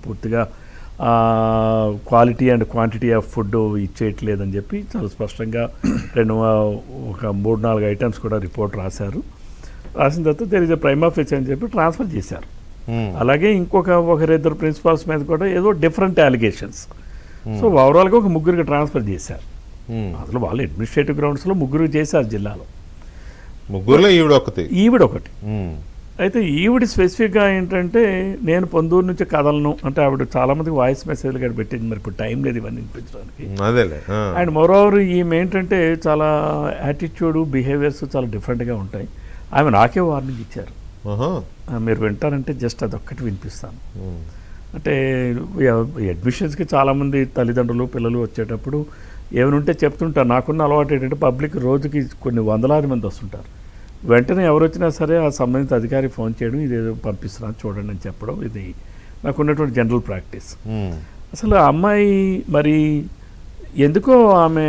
పూర్తిగా quality and quantity of food ఇచ్చేయట్లేదని చెప్పి చాలా స్పష్టంగా ఒక 3-4 ఐటమ్స్ కూడా రిపోర్ట్ రాశారు. రాసిన తర్వాత there is a prime office అని చెప్పి ట్రాన్స్ఫర్ చేశారు. అలాగే ఒకరిద్దరు ప్రిన్సిపాల్స్ మీద కూడా ఏదో డిఫరెంట్ అలిగేషన్స్. సో ఓవరాల్గా ఒక 3 ట్రాన్స్ఫర్ చేశారు. అసలు వాళ్ళు అడ్మినిస్ట్రేటివ్ గ్రౌండ్స్లో 3 చేశారు జిల్లాలో. 3లో ఈవిడ ఒకటి. అయితే ఈవిడ స్పెసిఫిక్గా ఏంటంటే నేను పొందూరు నుంచి కదలను అంటే ఆవిడ చాలామందికి వాయిస్ మెసేజ్లు కూడా పెట్టింది. మరి ఇప్పుడు టైం లేదు ఇవన్నీ వినిపించడానికి. అండ్ మోరోవర్ ఈమె ఏంటంటే చాలా యాటిట్యూడ్ బిహేవియర్స్ చాలా డిఫరెంట్గా ఉంటాయి. ఆమె నాకే వార్నింగ్ ఇచ్చారు. మీరు వింటారంటే జస్ట్ అదొక్కటి వినిపిస్తాను. అంటే అడ్మిషన్స్కి చాలామంది తల్లిదండ్రులు పిల్లలు వచ్చేటప్పుడు ఏమనుంటే చెప్తుంటారు. నాకున్న అలవాటు ఏంటంటే పబ్లిక్ రోజుకి కొన్ని వందలాది మంది వస్తుంటారు. వెంటనే ఎవరు వచ్చినా సరే ఆ సంబంధిత అధికారికి ఫోన్ చేయడం, ఇదేదో పంపిస్తున్నాను చూడండి అని చెప్పడం, ఇది నాకున్నటువంటి జనరల్ ప్రాక్టీస్. అసలు ఆ అమ్మాయి మరి ఎందుకో ఆమె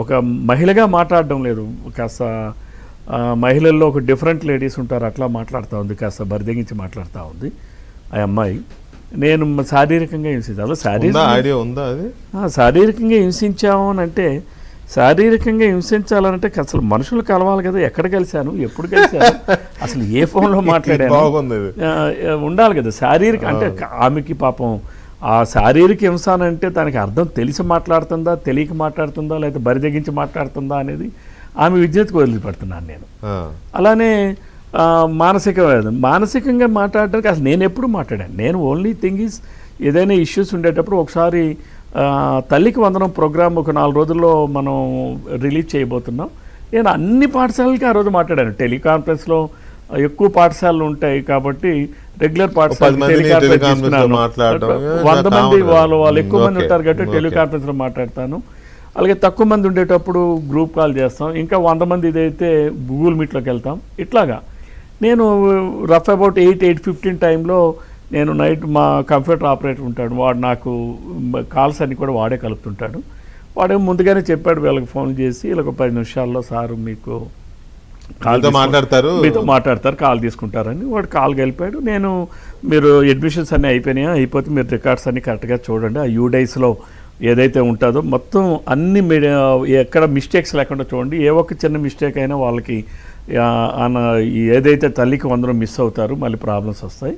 ఒక మహిళగా మాట్లాడడం లేదు. కాస్త మహిళల్లో ఒక డిఫరెంట్ లేడీస్ ఉంటారు, అట్లా మాట్లాడుతూ ఉంది, కాస్త బరిదెగించి మాట్లాడుతూ ఉంది ఆ అమ్మాయి. నేను శారీరకంగా హింసించాను. శారీరకంగా హింసించాము అని అంటే, శారీరకంగా హింసించాలనంటే అసలు మనుషులు కలవాలి కదా, ఎక్కడ కలిశాను, ఎప్పుడు కలిశాను, అసలు ఏ ఫోన్లో మాట్లాడాను ఉండాలి కదా. శారీరక అంటే ఆమెకి పాపం ఆ శారీరక హింస అంటే దానికి అర్థం తెలిసి మాట్లాడుతుందా, తెలియక మాట్లాడుతుందా, లేకపోతే బరిదెగించి మాట్లాడుతుందా అనేది ఆమె విజ్ఞతకు వదిలిపెడుతున్నాను నేను. అలానే మానసికంగా మాట్లాడడానికి అసలు నేను ఎప్పుడు మాట్లాడాను. నేను ఓన్లీ థింగ్ ఈజ్ ఏదైనా ఇష్యూస్ ఉండేటప్పుడు ఒకసారి తల్లికి వందనం ప్రోగ్రామ్ ఒక 4 రోజుల్లో మనం రిలీజ్ చేయబోతున్నాం. నేను అన్ని పాఠశాలలకి ఆ రోజు మాట్లాడాను. టెలికాన్ఫరెన్స్లో ఎక్కువ పాఠశాలలు ఉంటాయి కాబట్టి రెగ్యులర్ పాఠశాల 100 మంది వాళ్ళు ఎక్కువ మంది ఉంటారు కాబట్టి టెలికాన్ఫరెన్స్లో మాట్లాడతాను. అలాగే తక్కువ మంది ఉండేటప్పుడు గ్రూప్ కాల్ చేస్తాం. ఇంకా 100 మంది ఇదైతే గూగుల్ మీట్లోకి వెళ్తాం. ఇట్లాగా నేను రఫ్ అబౌట్ 8-8:15 టైంలో నేను నైట్ మా కంప్యూటర్ ఆపరేటర్ ఉంటాడు, వాడు నాకు కాల్స్ అన్నీ కూడా వాడే కలుపుతుంటాడు. వాడే ముందుగానే చెప్పాడు వీళ్ళకి ఫోన్ చేసి, వీళ్ళకి 10 నిమిషాల్లో సారు మీకు మీతో మాట్లాడతారు, కాల్ తీసుకుంటారని. వాడు కాల్ కలిపాడు. నేను మీరు అడ్మిషన్స్ అన్నీ అయిపోతే మీరు రికార్డ్స్ అన్నీ కరెక్ట్గా చూడండి, ఆ యూడైస్లో ఏదైతే ఉంటుందో మొత్తం అన్ని ఎక్కడ మిస్టేక్స్ లేకుండా చూడండి. ఏ ఒక్క చిన్న మిస్టేక్ అయినా వాళ్ళకి ఏదైతే తల్లికి 100 మిస్ అవుతారు, మళ్ళీ ప్రాబ్లమ్స్ వస్తాయి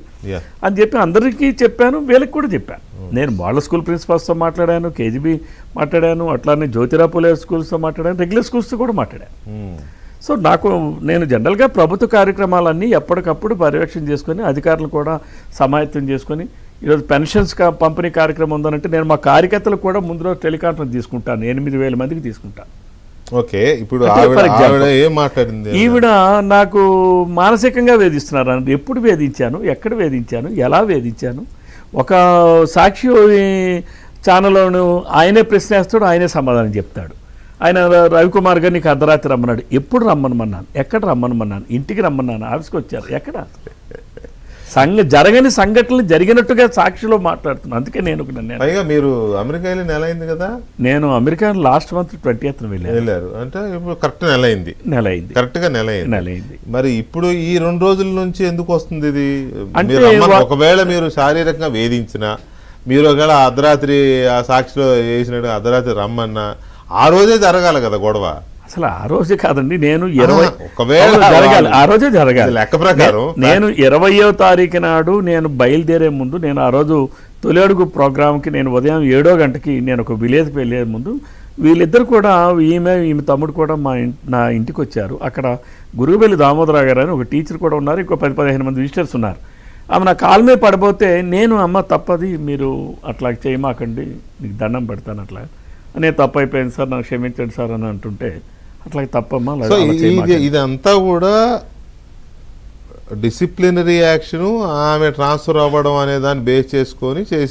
అని చెప్పి అందరికీ చెప్పాను. వీళ్ళకి కూడా చెప్పాను. నేను వాళ్ళ స్కూల్ ప్రిన్సిపాల్స్తో మాట్లాడాను, కేజీబీ మాట్లాడాను, అట్లానే జ్యోతిరాపులే స్కూల్స్తో మాట్లాడాను, రెగ్యులర్ స్కూల్స్తో కూడా మాట్లాడాను. సో నేను జనరల్గా ప్రభుత్వ కార్యక్రమాలన్నీ ఎప్పటికప్పుడు పర్యవేక్షణ చేసుకొని అధికారులు కూడా సమాయత్తం చేసుకొని, ఈరోజు పెన్షన్స్ పంపిణీ కార్యక్రమం ఉందనంటే నేను మా కార్యకర్తలకు కూడా ముందు రోజు టెలికాన్ఫరెన్స్ తీసుకుంటాను, 8,000 మందికి తీసుకుంటాను. ఓకే, ఇప్పుడు ఏం మాట్లాడింది? ఈవిడ నాకు మానసికంగా వేధిస్తున్నారు అన్నది. ఎప్పుడు వేధించాను, ఎక్కడ వేధించాను, ఎలా వేధించాను? ఒక సాక్షి ఛానల్లోను ఆయనే ప్రశ్న వేస్తాడు, ఆయనే సమాధానం చెప్తాడు. ఆయన రవికుమార్ గారు నీకు అర్ధరాత్రి రమ్మన్నాడు. ఎప్పుడు రమ్మనమన్నాను, ఎక్కడ రమ్మనమన్నాను, ఇంటికి రమ్మన్నాను, ఆఫీస్కి వచ్చారు, ఎక్కడ? జరగని సంఘటనలు జరిగినట్టుగా సాక్షిలో మాట్లాడుతున్నాను. అందుకే నేను మీరు అమెరికా వెళ్ళి నెల అయింది కదా? నేను అమెరికా లాస్ట్ మంత్ 20th వెళ్ళారు అంటే ఇప్పుడు కరెక్ట్ నెల అయింది. కరెక్ట్ గా నెల అయింది. మరి ఇప్పుడు ఈ 2 రోజుల నుంచి ఎందుకు వస్తుంది ఇది? ఒకవేళ మీరు శారీరకంగా వేధించినా, మీరు ఒకవేళ అర్ధరాత్రి ఆ సాక్షిలో వేసినట్టు అర్ధరాత్రి రమ్మన్నా ఆ రోజే జరగాలి కదా గొడవ. అసలు ఆ రోజే కాదండి, నేను ఆ రోజే జరగాలి లెక్క ప్రకారం. నేను 20వ తారీఖు నాడు నేను బయలుదేరే ముందు, నేను ఆ రోజు తొలి అడుగు ప్రోగ్రామ్కి నేను ఉదయం 7 గంటకి నేను ఒక విలేజ్కి వెళ్ళే ముందు వీళ్ళిద్దరు కూడా ఈమె తమ్ముడు కూడా నా ఇంటికి వచ్చారు. అక్కడ గురుగుబెల్లి దామోదరా గారు అని ఒక టీచర్ కూడా ఉన్నారు, ఇంకో 10-15 మంది విజిటర్స్ ఉన్నారు. ఆమె నా కాలు మీద పడిపోతే నేను అమ్మ తప్పది, మీరు అట్లా చేయమాకండి, నీకు దండం పెడతాను, అట్లా నేను తప్పు అయిపోయింది సార్, నాకు క్షమించండి సార్ అని అంటుంటే అట్లా తప్పమ్మా. ఇదంతా కూడా డిసిప్లినరీ యాక్షన్, ఆమె ట్రాన్స్ఫర్ అవ్వడం అనే దాన్ని బేస్ చేసుకొని చేసి